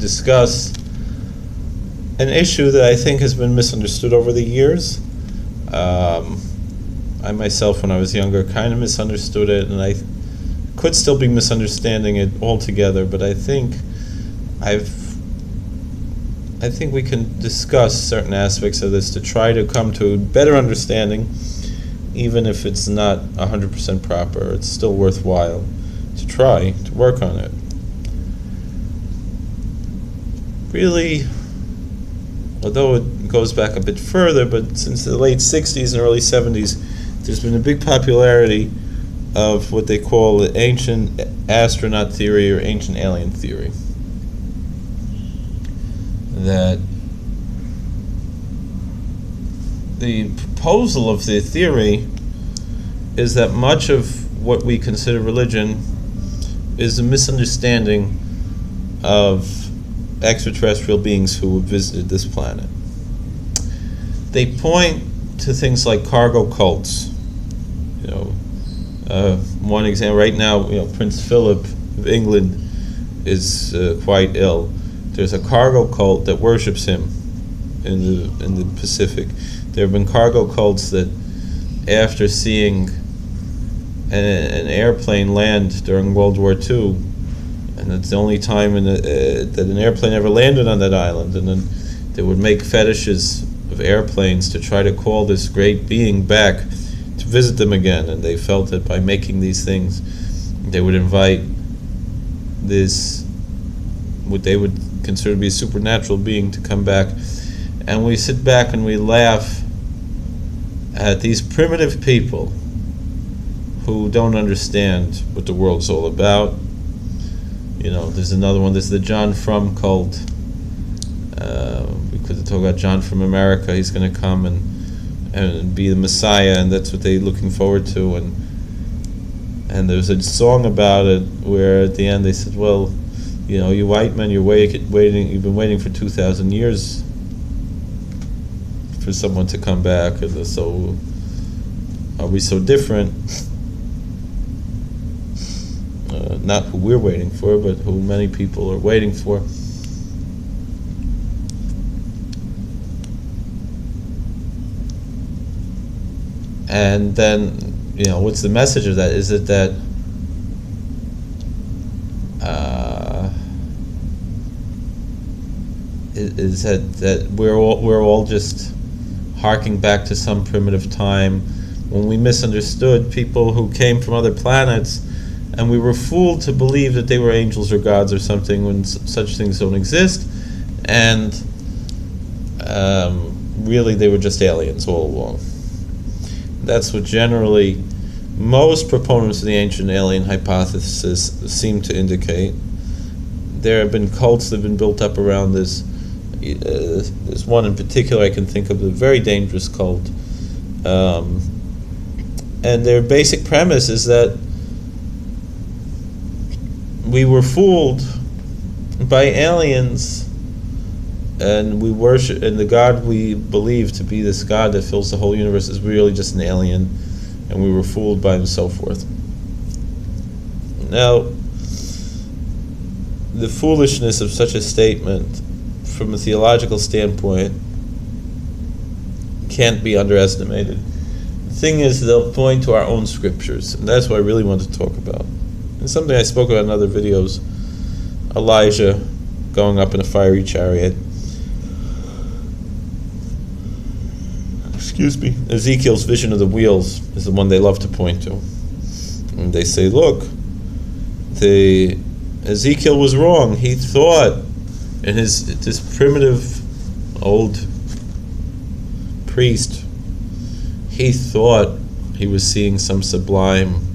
discuss an issue that I think has been misunderstood over the years. I myself, when I was younger, kind of misunderstood it, and I could still be misunderstanding it altogether, but I think we can discuss certain aspects of this to try to come to a better understanding, even if it's not 100% proper. It's still worthwhile to try to work on it. Really, although it goes back a bit further, but since the late 60s and early 70s, there's been a big popularity of what they call the ancient astronaut theory or ancient alien theory. That the proposal of the theory is that much of what we consider religion is a misunderstanding of extraterrestrial beings who have visited this planet. They point to things like cargo cults. One example right now, Prince Philip of England is quite ill. There's a cargo cult that worships him in the Pacific. There have been cargo cults that, after seeing an airplane land during World War II, and it's the only time that an airplane ever landed on that island, and then they would make fetishes of airplanes to try to call this great being back to visit them again, and they felt that by making these things, they would invite this, what they would consider to be a supernatural being, to come back. And we sit back and we laugh at these primitive people who don't understand what the world's all about. There's another one, there's the John Frum cult. We could talk about John from America. He's going to come and be the Messiah, and that's what they're looking forward to. And there's a song about it where at the end they said, well, you white men, you've been waiting for 2,000 years for someone to come back, and so are we so different? Not who we're waiting for, but who many people are waiting for. And then, what's the message of that? Is it that is that we're all just harking back to some primitive time when we misunderstood people who came from other planets, and we were fooled to believe that they were angels or gods or something when such things don't exist, and really they were just aliens all along. That's what generally most proponents of the ancient alien hypothesis seem to indicate. There have been cults that have been built up around this. There's one in particular I can think of, a very dangerous cult. And their basic premise is that we were fooled by aliens, and we worship, and the God we believe to be this God that fills the whole universe is really just an alien, and we were fooled by him, and so forth. Now, the foolishness of such a statement from a theological standpoint can't be underestimated. The thing is, they'll point to our own scriptures, and that's what I really want to talk about. And something I spoke about in other videos, Elijah going up in a fiery chariot. Ezekiel's vision of the wheels is the one they love to point to. And they say, look, Ezekiel was wrong. He thought, and this primitive old priest, he thought he was seeing some sublime,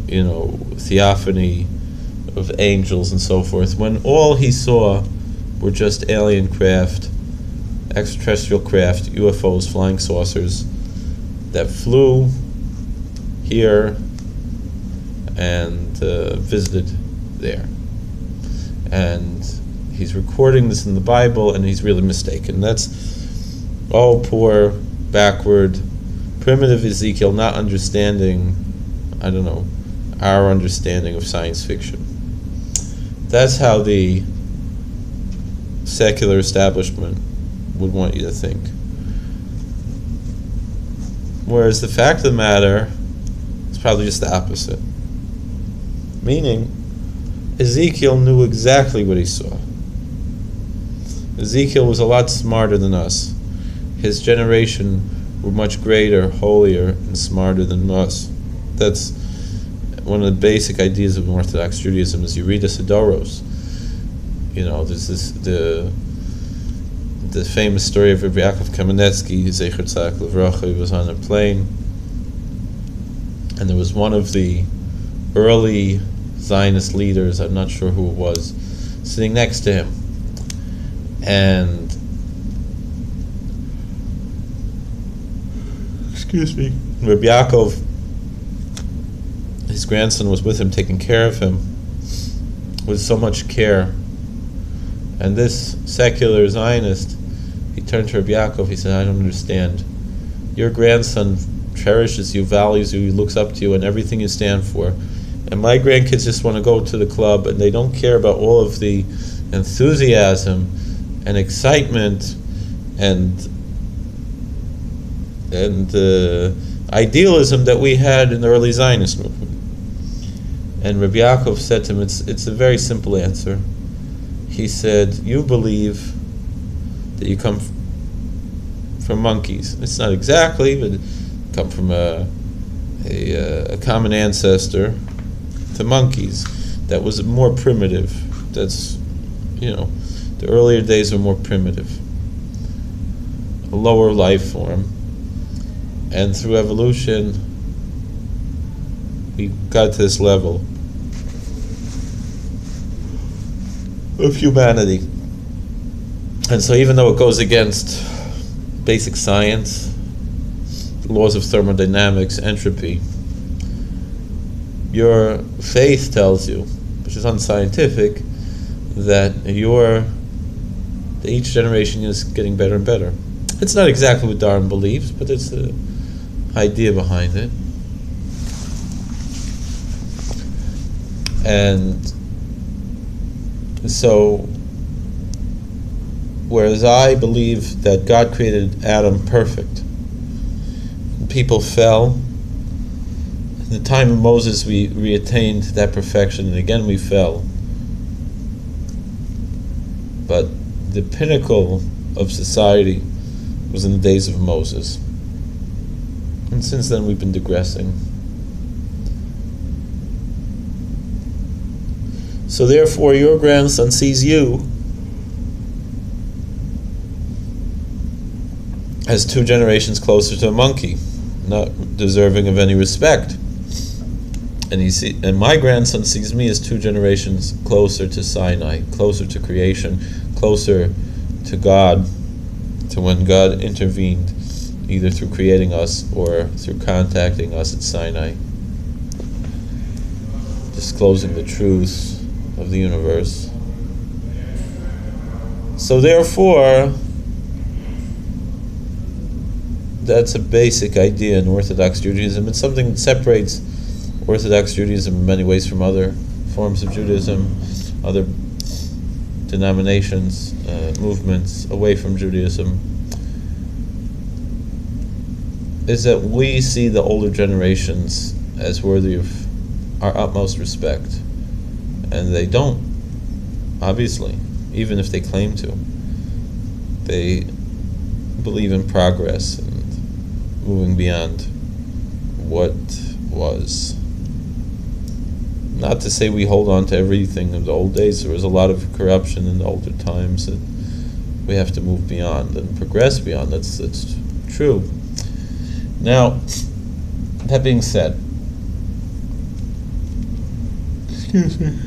theophany of angels and so forth, when all he saw were just alien craft, extraterrestrial craft, UFOs, flying saucers that flew here and visited there. And he's recording this in the Bible, and he's really mistaken. That's, poor, backward, primitive Ezekiel not understanding, our understanding of science fiction. That's how the secular establishment would want you to think. Whereas the fact of the matter is probably just the opposite. Meaning, Ezekiel knew exactly what he saw. Ezekiel was a lot smarter than us. His generation were much greater, holier, and smarter than us. That's one of the basic ideas of Orthodox Judaism. Is you read the Sidoros. There's the famous story of Rabbi Yaakov Kamenetsky, Zecher Tzaddik Livracha. He was on a plane, and there was one of the early Zionist leaders, I'm not sure who it was, sitting next to him. And Rabbi Yaakov, his grandson, was with him, taking care of him with so much care. And this secular Zionist, he turned to Rabbi Yaakov, he said, I don't understand. Your grandson cherishes you, values you, he looks up to you and everything you stand for. And my grandkids just want to go to the club and they don't care about all of the enthusiasm and excitement and idealism that we had in the early Zionist movement. And Rabbi Yaakov said to him, it's a very simple answer. He said, you believe that you come from monkeys. It's not exactly, but come from a common ancestor to monkeys that was more primitive. That's, the earlier days were more primitive, a lower life form. And through evolution, we got to this level of humanity. And so even though it goes against basic science, the laws of thermodynamics, entropy, your faith tells you, which is unscientific, that each generation is getting better and better. It's not exactly what Darwin believes, but it's the idea behind it. And so, whereas I believe that God created Adam perfect, and people fell, in the time of Moses we attained that perfection, and again we fell. But the pinnacle of society was in the days of Moses. And since then we've been digressing. So therefore your grandson sees you as 2 generations closer to a monkey, not deserving of any respect. And my grandson sees me as 2 generations closer to Sinai, closer to creation, closer to God, to when God intervened, either through creating us or through contacting us at Sinai, disclosing the truth of the universe. So therefore, that's a basic idea in Orthodox Judaism. It's something that separates Orthodox Judaism in many ways from other forms of Judaism, other denominations, movements away from Judaism, is that we see the older generations as worthy of our utmost respect. And they don't, obviously, even if they claim to. They believe in progress and moving beyond what was. Not to say we hold on to everything of the old days. There was a lot of corruption in the older times that we have to move beyond and progress beyond. That's true. Now, that being said, excuse me.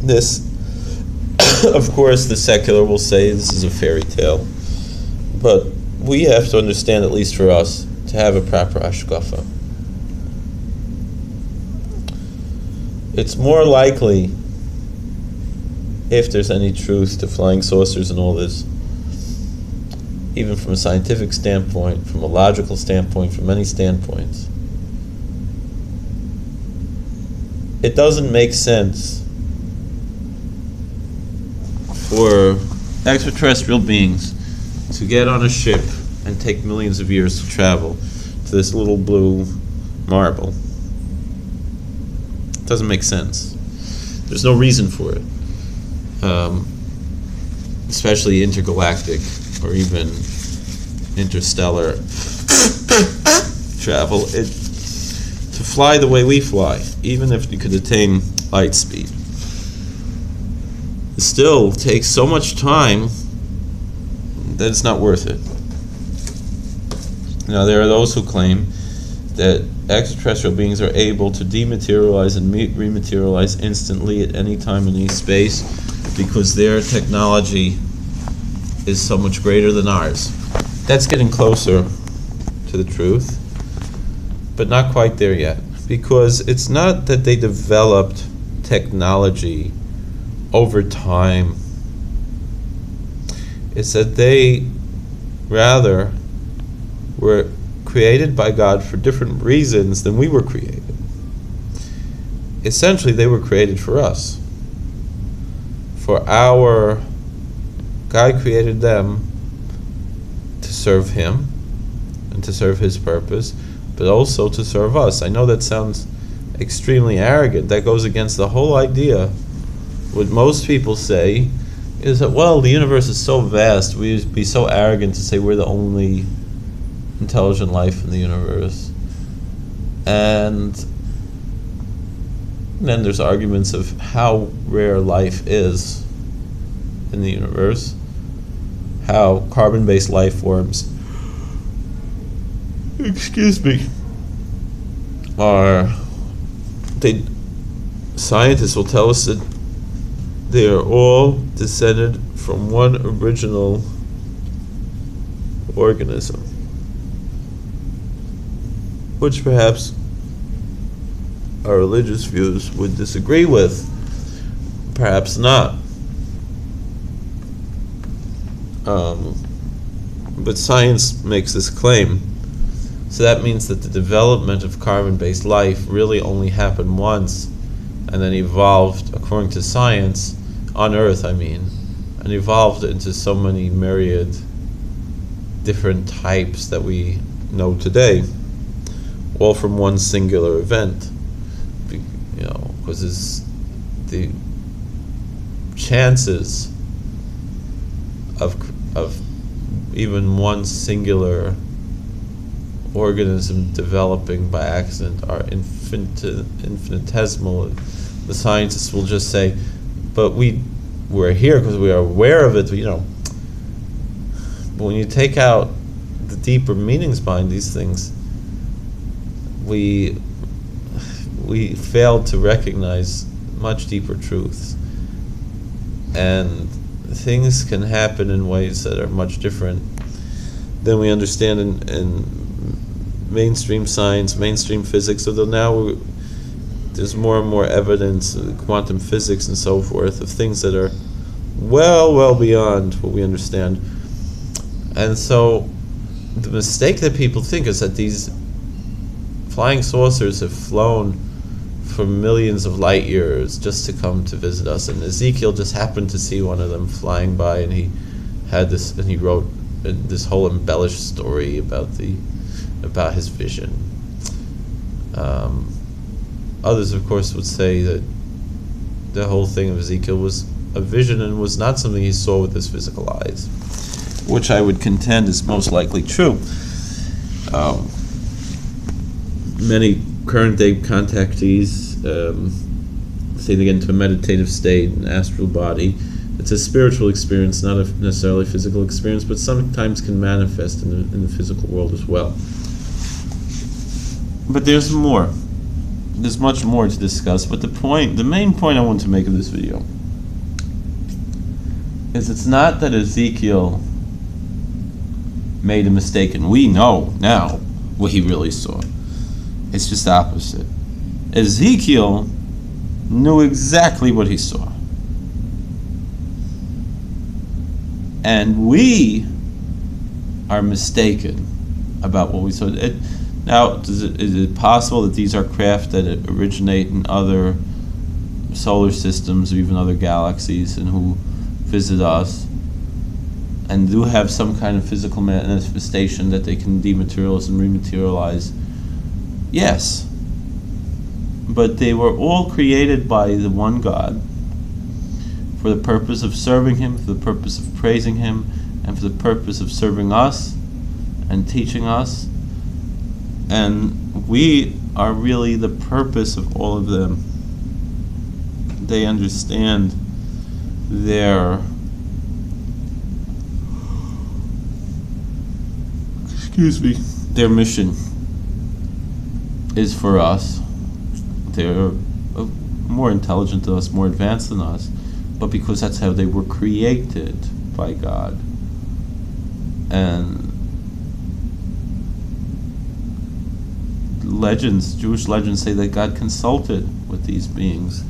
This, of course, the secular will say this is a fairy tale, but we have to understand, at least for us, to have a proper hashkafa. It's more likely, if there's any truth to flying saucers and all this, even from a scientific standpoint, from a logical standpoint, from many standpoints, it doesn't make sense for extraterrestrial beings to get on a ship and take millions of years to travel to this little blue marble. It doesn't make sense. There's no reason for it. Especially intergalactic or even interstellar travel. To fly the way we fly, even if you could attain light speed, it still takes so much time that it's not worth it. Now, there are those who claim that extraterrestrial beings are able to dematerialize and rematerialize instantly at any time in any space because their technology is so much greater than ours. That's getting closer to the truth, but not quite there yet, because it's not that they developed technology over time. It's that they rather were created by God for different reasons than we were created. Essentially, they were created for us. God created them to serve Him and to serve His purpose, but also to serve us. I know that sounds extremely arrogant. That goes against the whole idea. What most people say is that, well, the universe is so vast, we'd be so arrogant to say we're the only intelligent life in the universe. And then there's arguments of how rare life is in the universe, how carbon-based life forms, scientists will tell us that they are all descended from one original organism, which perhaps our religious views would disagree with, perhaps not. But science makes this claim. So that means that the development of carbon-based life really only happened once and then evolved, according to science, on Earth, and evolved into so many myriad different types that we know today, all from one singular event. Because the chances of even one singular organism developing by accident are infinitesimal. The scientists will just say, but we're here because we are aware of it, but when you take out the deeper meanings behind these things, we fail to recognize much deeper truths. And things can happen in ways that are much different than we understand in mainstream science, mainstream physics, although now there's more and more evidence, quantum physics and so forth, of things that are well beyond what we understand. And so the mistake that people think is that these flying saucers have flown for millions of light years just to come to visit us, and Ezekiel just happened to see one of them flying by, and he wrote this whole embellished story about his vision. Others, of course, would say that the whole thing of Ezekiel was a vision and was not something he saw with his physical eyes, which I would contend is most likely true. Many current-day contactees say they get into a meditative state, an astral body. It's a spiritual experience, not a necessarily physical experience, but sometimes can manifest in the physical world as well. But there's more. There's much more to discuss, but the main point I want to make of this video is it's not that Ezekiel made a mistake and we know now what he really saw. It's just the opposite. Ezekiel knew exactly what he saw. And we are mistaken about what we saw. Now, is it possible that these are craft that originate in other solar systems or even other galaxies and who visit us and do have some kind of physical manifestation that they can dematerialize and rematerialize? Yes. But they were all created by the one God for the purpose of serving Him, for the purpose of praising Him, and for the purpose of serving us and teaching us. And we are really the purpose of all of them. They understand their mission is for us. They're more intelligent than us, more advanced than us, but because that's how they were created by God. And Jewish legends say that God consulted with these beings,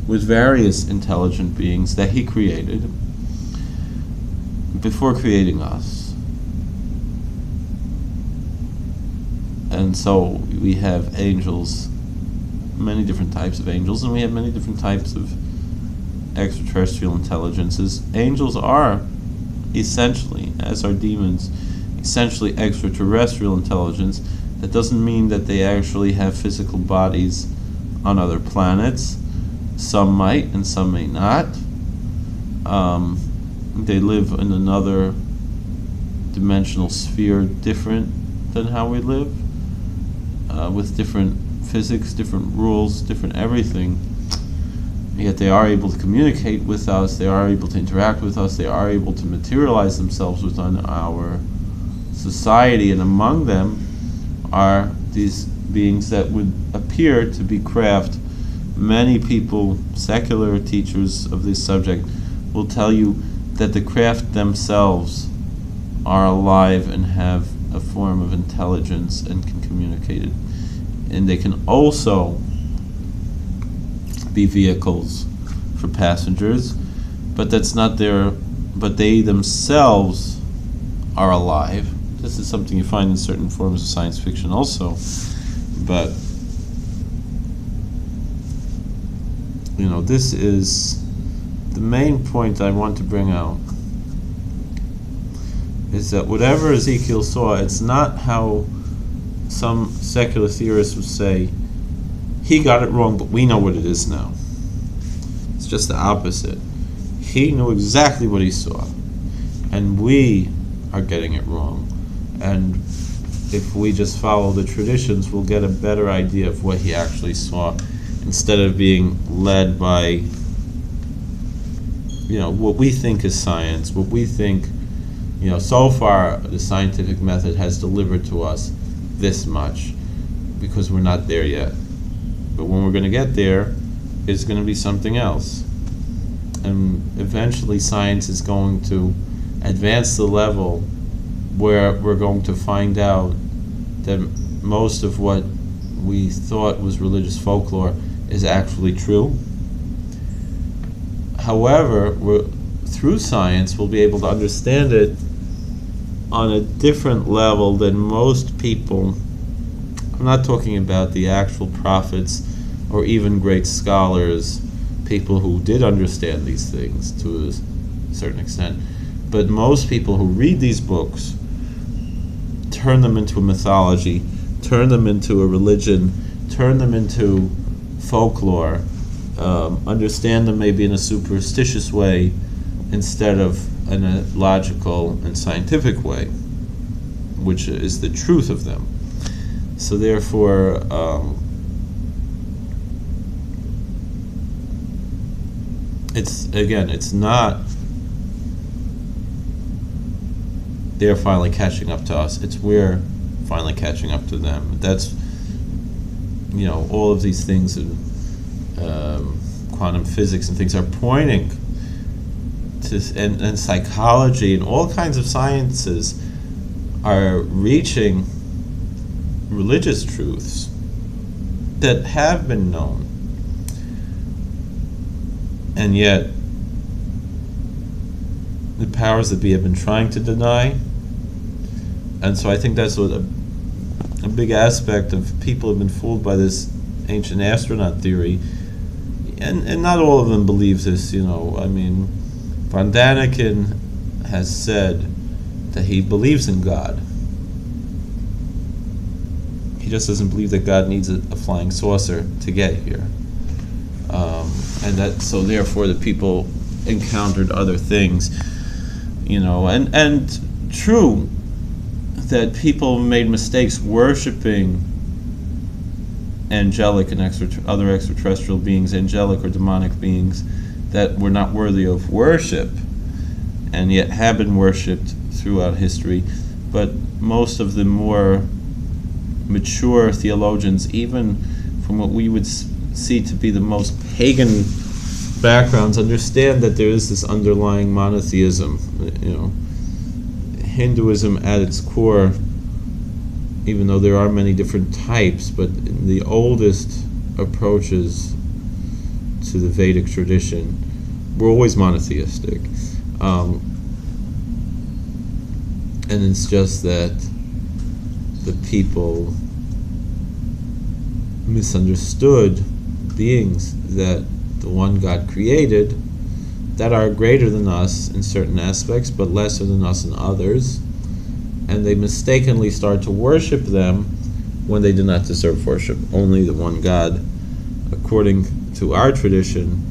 with various intelligent beings that He created before creating us. And so we have angels, many different types of angels, and we have many different types of extraterrestrial intelligences. Angels are essentially, as are demons, essentially extraterrestrial intelligence. That doesn't mean that they actually have physical bodies on other planets. Some might and some may not. They live in another dimensional sphere different than how we live, with different physics, different rules, different everything. Yet they are able to communicate with us, they are able to interact with us, they are able to materialize themselves within our society, and among them are these beings that would appear to be craft. Many people, secular teachers of this subject, will tell you that the craft themselves are alive and have a form of intelligence and can communicate it. And they can also be vehicles for passengers, but that's not but they themselves are alive. This is something you find in certain forms of science fiction also. But, this is the main point I want to bring out, is that whatever Ezekiel saw, it's not how some secular theorists would say, he got it wrong, but we know what it is now. It's just the opposite. He knew exactly what he saw, and we are getting it wrong. And if we just follow the traditions, we'll get a better idea of what he actually saw, instead of being led by, what we think is science, what we think, so far the scientific method has delivered to us this much, because we're not there yet. But when we're going to get there, it's going to be something else. And eventually science is going to advance the level where we're going to find out that most of what we thought was religious folklore is actually true. However, through science, we'll be able to understand it on a different level than most people. I'm not talking about the actual prophets or even great scholars, people who did understand these things to a certain extent, but most people who read these books turn them into a mythology, turn them into a religion, turn them into folklore, understand them maybe in a superstitious way instead of in a logical and scientific way, which is the truth of them. So therefore, it's not they're finally catching up to us, it's we're finally catching up to them. That's, all of these things in quantum physics and things are pointing to, and psychology and all kinds of sciences are reaching religious truths that have been known, and yet the powers that be have been trying to deny. And so I think that's what a big aspect of people have been fooled by this ancient astronaut theory, and not all of them believe this. I mean, Von Daniken has said that he believes in God. He just doesn't believe that God needs a flying saucer to get here, and that so therefore the people encountered other things, and true that people made mistakes worshiping angelic and other extraterrestrial beings, angelic or demonic beings that were not worthy of worship, and yet have been worshipped throughout history. But most of the more mature theologians, even from what we would see to be the most pagan backgrounds, understand that there is this underlying monotheism. Hinduism at its core, even though there are many different types, but the oldest approaches to the Vedic tradition were always monotheistic. And it's just that the people misunderstood beings that the one God created that are greater than us in certain aspects but lesser than us in others, and they mistakenly start to worship them when they do not deserve worship. Only the one God. According to our tradition,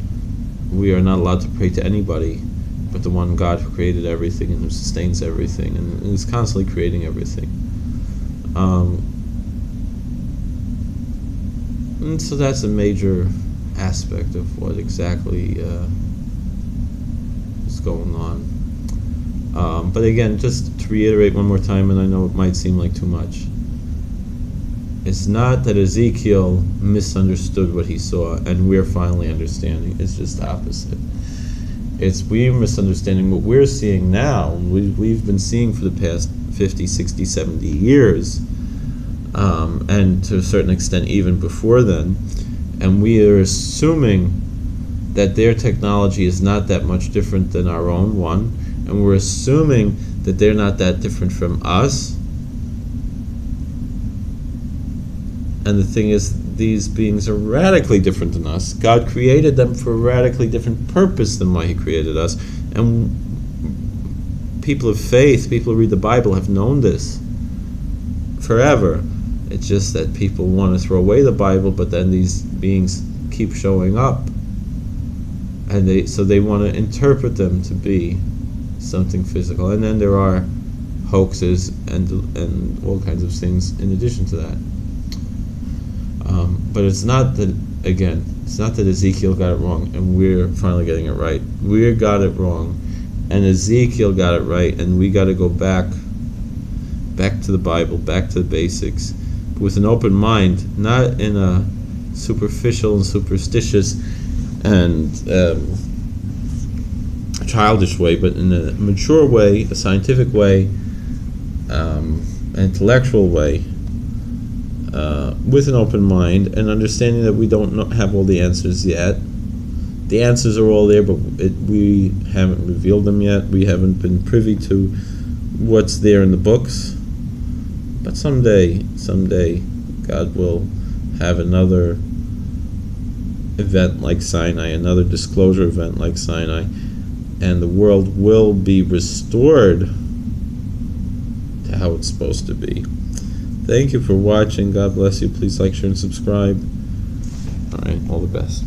we are not allowed to pray to anybody but the one God who created everything and who sustains everything and is constantly creating everything. And so that's a major aspect of what exactly is going on. But again, just to reiterate one more time, and I know it might seem like too much, it's not that Ezekiel misunderstood what he saw and we're finally understanding. It's just the opposite. It's we're misunderstanding what we're seeing now. We've been seeing for the past 50, 60, 70 years, and to a certain extent even before then, and we are assuming that their technology is not that much different than our own one, and we're assuming that they're not that different from us. And the thing is, these beings are radically different than us. God created them for a radically different purpose than why he created us. And people of faith, people who read the Bible, have known this forever. It's just that people want to throw away the Bible, but then these beings keep showing up. And they want to interpret them to be something physical. And then there are hoaxes and all kinds of things in addition to that. But it's not that Ezekiel got it wrong and we're finally getting it right. We got it wrong and Ezekiel got it right, and we got to go back to the Bible, back to the basics, with an open mind, not in a superficial and superstitious and childish way, but in a mature way, a scientific way, an intellectual way, with an open mind, and understanding that we don't have all the answers yet. The answers are all there, but we haven't revealed them yet. We haven't been privy to what's there in the books. But someday, God will have another event like Sinai, another disclosure event like Sinai, and the world will be restored to how it's supposed to be. Thank you for watching. God bless you. Please like, share, and subscribe. All right, all the best.